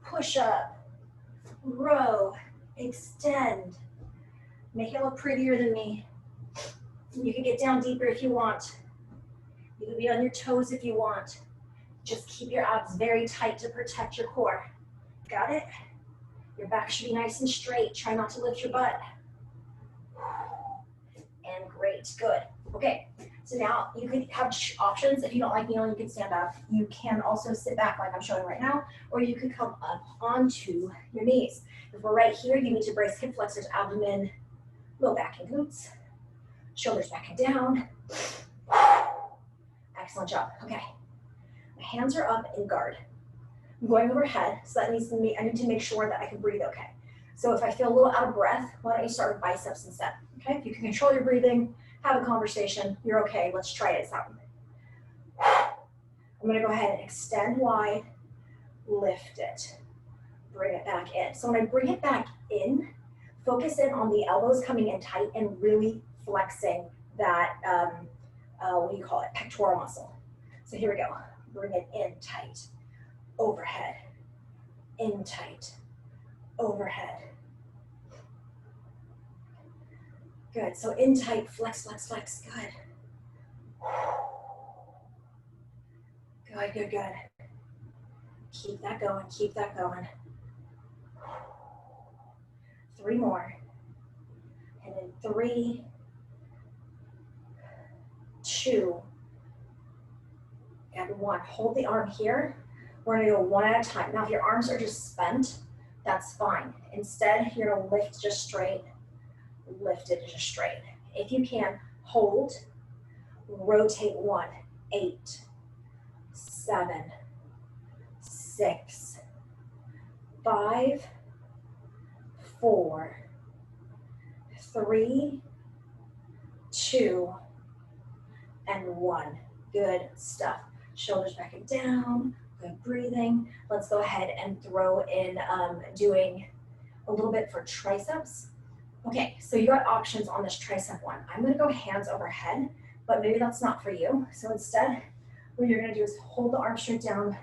Push up, row, extend. Make it look prettier than me. You can get down deeper if you want. You can be on your toes if you want. Just keep your abs very tight to protect your core. Got it? Your back should be nice and straight. Try not to lift your butt. And great, good. Okay, so now you could have options. If you don't like kneeling, you can stand up. You can also sit back like I'm showing right now, or you could come up onto your knees. If we're right here, you need to brace hip flexors, abdomen, low back and glutes, shoulders back and down. Excellent job. Okay, my hands are up in guard. I'm going overhead, so that means I need to make sure that I can breathe okay. So if I feel a little out of breath, why don't you start with biceps instead? Okay, if you can control your breathing, have a conversation, you're okay. Let's try this out. I'm gonna go ahead and extend wide, lift it, bring it back in. So when I bring it back in, focus in on the elbows coming in tight and really flexing that, what do you call it, pectoral muscle. So here we go. Bring it in tight, overhead, in tight, overhead. Good, so in tight, flex, flex, flex, good. Good, good, good. Keep that going, keep that going. 3 more. And then 3, 2, and 1. Hold the arm here. We're gonna go one at a time. Now if your arms are just spent, that's fine. Instead, you're gonna lift just straight, lift it just straight. If you can, hold, rotate 1, 8, 7, 6, 5, 4, 3, 2, and 1. Good stuff. Shoulders back and down, good breathing. Let's go ahead and throw in doing a little bit for triceps. Okay, so you got options on this tricep one. I'm gonna go hands overhead, but maybe that's not for you. So instead, what you're gonna do is hold the arm straight down,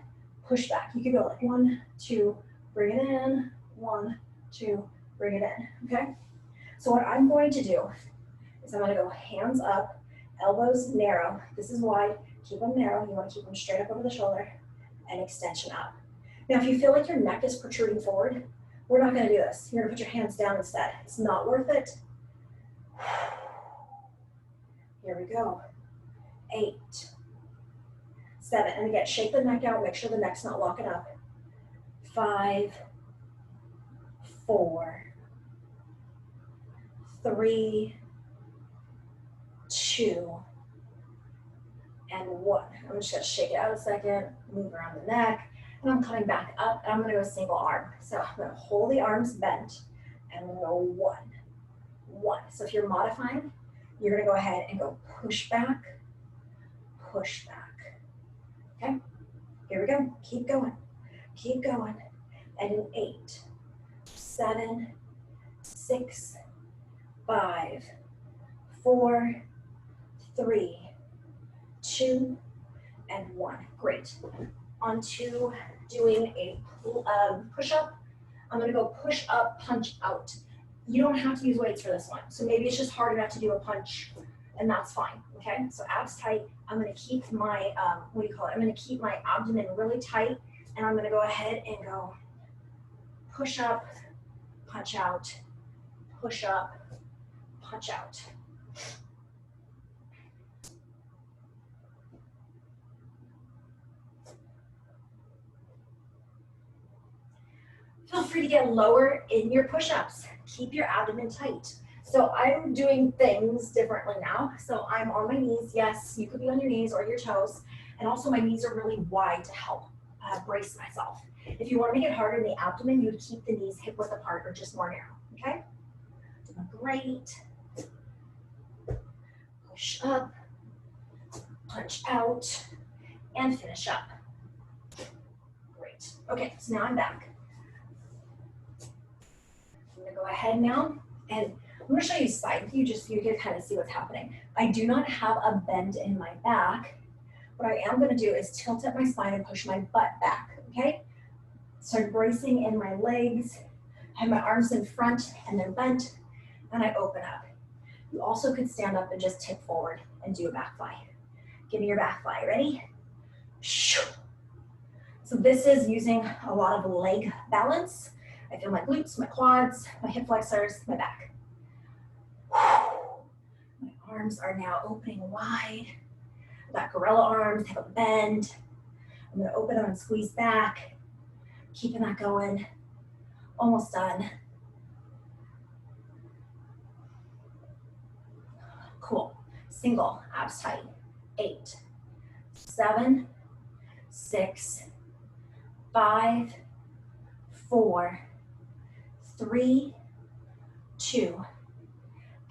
push back. You can go like 1, 2, bring it in, 1, 2, bring it in, okay? So what I'm going to do is I'm gonna go hands up, elbows narrow. This is wide, keep them narrow. You wanna keep them straight up over the shoulder and extension up. Now, if you feel like your neck is protruding forward, we're not gonna do this. You're gonna put your hands down instead. It's not worth it. Here we go. 8, 7, and again, shake the neck out, make sure the neck's not locking up. 5, 4, 3, 2, and 1. I'm just gonna shake it out a second, move around the neck, and I'm coming back up, and I'm gonna go single arm. So I'm gonna hold the arms bent, and we'll go 1, 1. So if you're modifying, you're gonna go ahead and go push back, okay? Here we go, keep going, and in 8, 7, 6, 5, 4, 3, 2, and 1. Great. On to doing a push-up. I'm gonna go push up, punch out. You don't have to use weights for this one. So maybe it's just hard enough to do a punch, and that's fine, okay? So abs tight. I'm gonna keep my, what do you call it? I'm gonna keep my abdomen really tight, and I'm gonna go ahead and go push up, punch out, push up, punch out. Feel free to get lower in your push-ups. Keep your abdomen tight. So I'm doing things differently now. So I'm on my knees. Yes, you could be on your knees or your toes. And also my knees are really wide to help brace myself. If you want to make it harder in the abdomen, you would keep the knees hip width apart or just more narrow, okay? Doing great. Push up, punch out, and finish up. Great. Okay, so now I'm back. I'm gonna go ahead now, and I'm gonna show you side view just so you can kind of see what's happening. I do not have a bend in my back. What I am gonna do is tilt up my spine and push my butt back, okay? Start bracing in my legs, have my arms in front and they're bent, and I open up. You also could stand up and just tip forward and do a back fly. Give me your back fly, ready? So this is using a lot of leg balance. I feel my glutes, my quads, my hip flexors, my back. My arms are now opening wide. I've got gorilla arms, have a bend. I'm gonna open them and squeeze back. Keeping that going. Almost done. Cool. Single, abs tight. 8, 7, 6, 5, 4, 3, 2,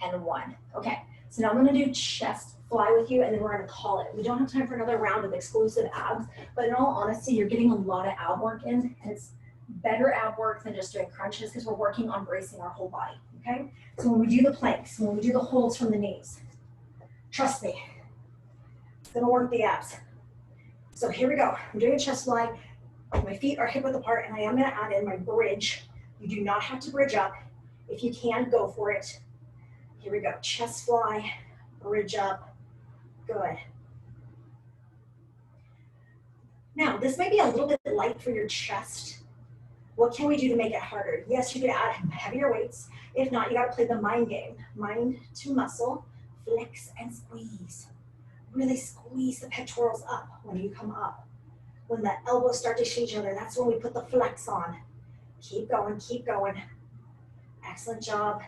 and 1. Okay, so now I'm gonna do chest fly with you and then we're gonna call it. We don't have time for another round of exclusive abs, but in all honesty, you're getting a lot of ab work in, and it's better ab work than just doing crunches because we're working on bracing our whole body, okay? So when we do the planks, when we do the holds from the knees, trust me, it's gonna work the abs. So here we go. I'm doing a chest fly. My feet are hip width apart, and I am gonna add in my bridge. You do not have to bridge up. If you can, go for it. Here we go. Chest fly, bridge up. Good. Now, this may be a little bit light for your chest. What can we do to make it harder? Yes, you can add heavier weights. If not, you gotta play the mind game. Mind to muscle, flex and squeeze. Really squeeze the pectorals up when you come up. When the elbows start to see each other, that's when we put the flex on. Keep going, keep going. Excellent job.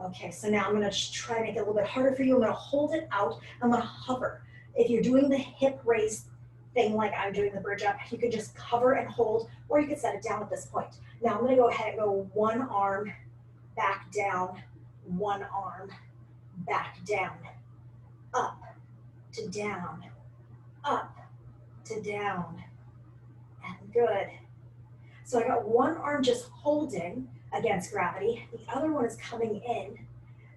Okay, so now I'm gonna just try to make it a little bit harder for you. I'm gonna hold it out. I'm gonna hover. If you're doing the hip raise thing like I'm doing the bridge up, you could just cover and hold, or you could set it down at this point. Now I'm gonna go ahead and go one arm back down, one arm back down, up to down, up to down, and good. So I got one arm just holding against gravity, the other one is coming in,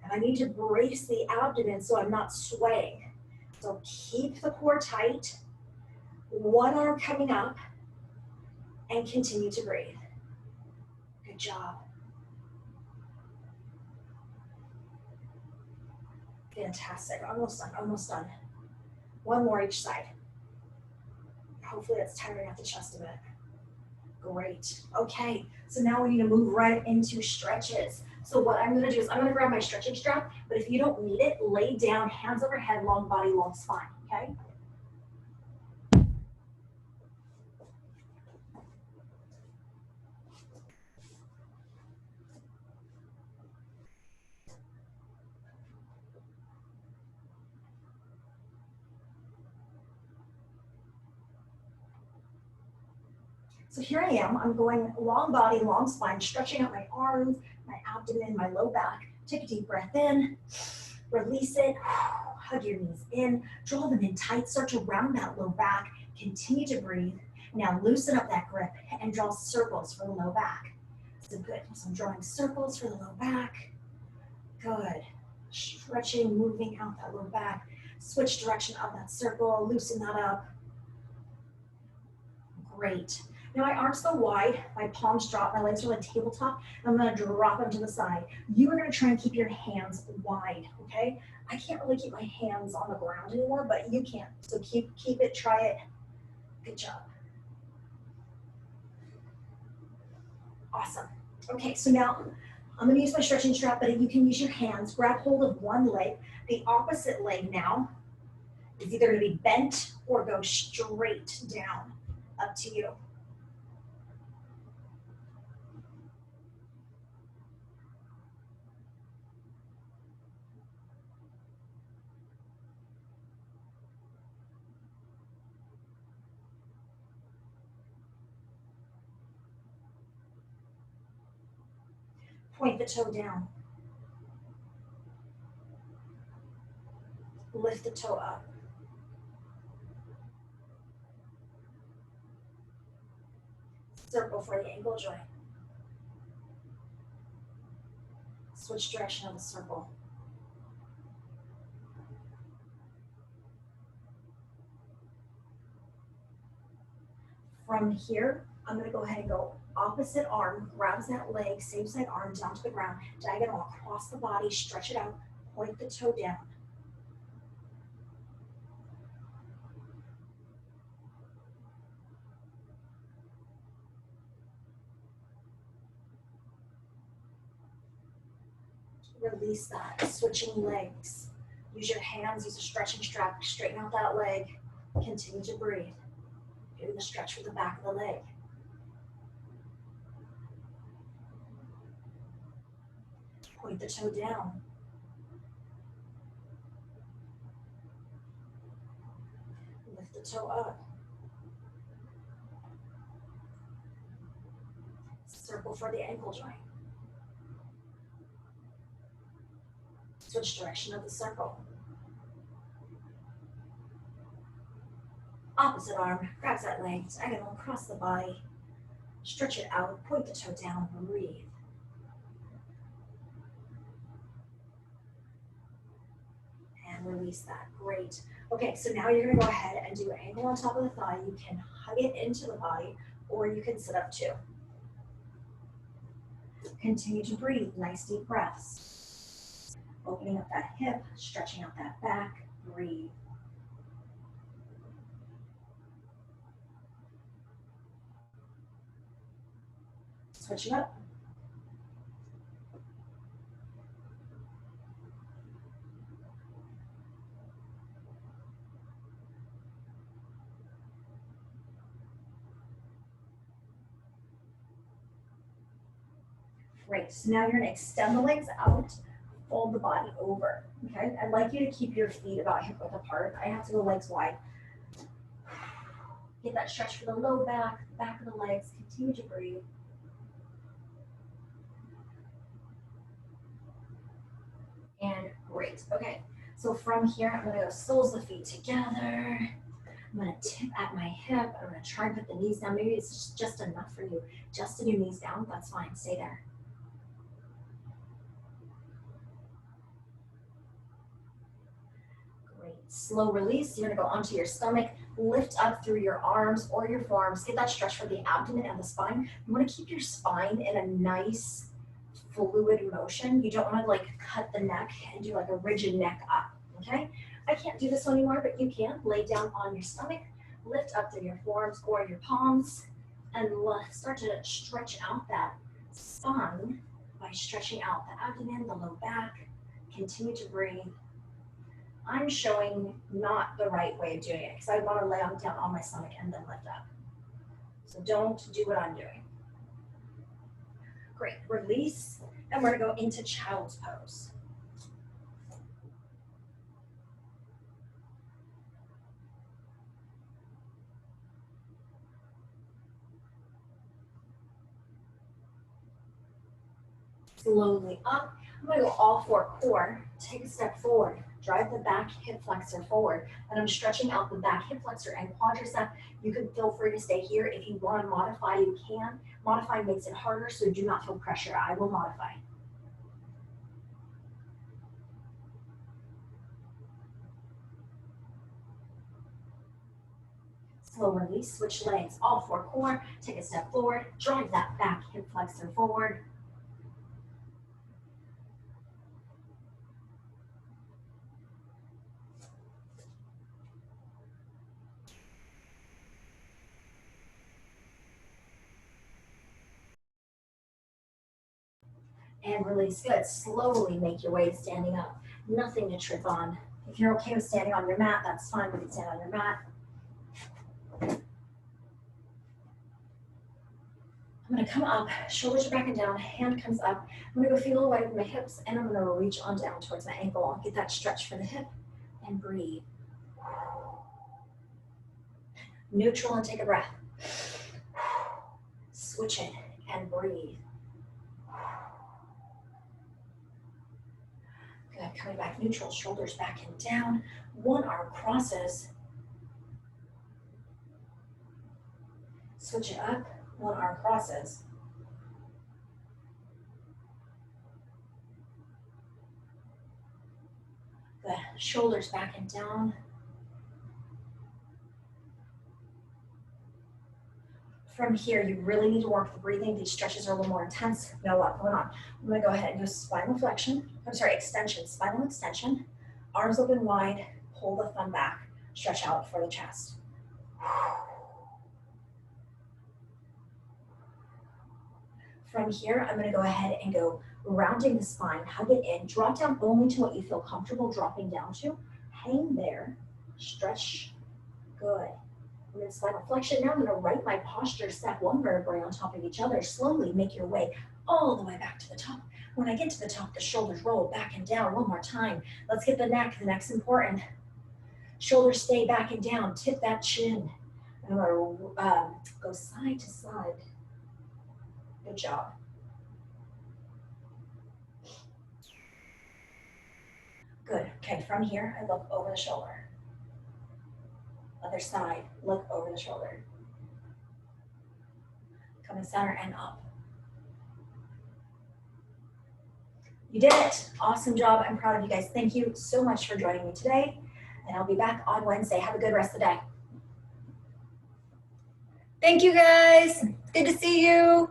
and I need to brace the abdomen so I'm not swaying. So keep the core tight, one arm coming up, and continue to breathe. Good job. Fantastic, almost done, almost done. One more each side. Hopefully that's tiring out the chest a bit. Great, okay, so now we need to move right into stretches. So what I'm gonna do is I'm gonna grab my stretching strap, but if you don't need it, lay down, hands overhead, long body, long spine, okay? So here I am, I'm going long body, long spine, stretching out my arms, my abdomen, my low back. Take a deep breath in, release it, hug your knees in, draw them in tight, start to round that low back, continue to breathe. Now loosen up that grip and draw circles for the low back. So good, so I'm drawing circles for the low back. Good. Stretching, moving out that low back. Switch direction of that circle, loosen that up. Great. Now my arms go wide, my palms drop, my legs are like tabletop. I'm gonna drop them to the side. You are gonna try and keep your hands wide, okay? I can't really keep my hands on the ground anymore, but you can. So keep it, try it. Good job. Awesome. Okay, so now I'm gonna use my stretching strap, but you can use your hands. Grab hold of one leg. The opposite leg now is either gonna be bent or go straight down. Up to you. Point the toe down. Lift the toe up. Circle for the ankle joint. Switch direction of the circle. From here, I'm gonna go ahead and go opposite arm, grabs that leg, same side arm down to the ground, diagonal across the body, stretch it out, point the toe down. Release that, switching legs. Use your hands, use a stretching strap, straighten out that leg, continue to breathe. Do the stretch for the back of the leg. Point the toe down. Lift the toe up. Circle for the ankle joint. Switch direction of the circle. Opposite arm, grabs that leg, diagonal across the body. Stretch it out, point the toe down, breathe. And release that, great. Okay, so now you're gonna go ahead and do an ankle on top of the thigh. You can hug it into the body, or you can sit up too. Continue to breathe, nice deep breaths. Opening up that hip, stretching out that back, breathe. Switch it up. Great, so now you're gonna extend the legs out, fold the body over, okay? I'd like you to keep your feet about hip width apart. I have to go legs wide. Get that stretch for the low back of the legs, continue to breathe. And great, okay. So from here, I'm gonna go soles of the feet together. I'm gonna tip at my hip. I'm gonna try and put the knees down. Maybe it's just enough for you. Just to do knees down, that's fine, stay there. Great, slow release. You're gonna go onto your stomach, lift up through your arms or your forearms. Get that stretch for the abdomen and the spine. You wanna keep your spine in a nice fluid motion. You don't wanna like cut the neck and do like a rigid neck up, okay? I can't do this one anymore, but you can. Lay down on your stomach, lift up through your forearms or your palms, and start to stretch out that spine by stretching out the abdomen, the low back. Continue to breathe. I'm showing not the right way of doing it because I want to lay down on my stomach and then lift up. So don't do what I'm doing. Great, release, and we're gonna go into child's pose. Slowly up, I'm gonna go all four core, take a step forward, drive the back hip flexor forward, and I'm stretching out the back hip flexor and quadricep. You can feel free to stay here. If you want to modify, you can. Modify makes it harder, so do not feel pressure. I will modify. slow release, switch legs, all four core, take a step forward, drive that back hip flexor forward. And release, good. Slowly make your way to standing up. Nothing to trip on. If you're okay with standing on your mat, that's fine. You can stand on your mat. I'm gonna come up, shoulders are back and down, hand comes up. I'm gonna go feel away with my hips and I'm gonna reach on down towards my ankle. Get that stretch for the hip and breathe. Neutral and take a breath. Switch it and breathe. Good, coming back neutral, shoulders back and down. One arm crosses. Switch it up, one arm crosses. Good, shoulders back and down. From here, you really need to work the breathing. These stretches are a little more intense. We got a lot going on. I'm gonna go ahead and do spinal flexion. I'm sorry, extension, spinal extension. Arms open wide, pull the thumb back, stretch out for the chest. From here, I'm gonna go ahead and go rounding the spine, hug it in, drop down only to what you feel comfortable dropping down to. Hang there, stretch, good. And then spinal flexion. Now I'm gonna right my posture, step one vertebrae on top of each other. Slowly make your way all the way back to the top. When I get to the top, the shoulders roll back and down one more time. Let's get the neck. The neck's important. Shoulders stay back and down. Tip that chin. I'm gonna go side to side. Good job. Good. Okay, from here, I look over the shoulder. Other side, look over the shoulder. Coming center and up. You did it. Awesome job. I'm proud of you guys. Thank you so much for joining me today. And I'll be back on Wednesday. Have a good rest of the day. Thank you guys. Good to see you.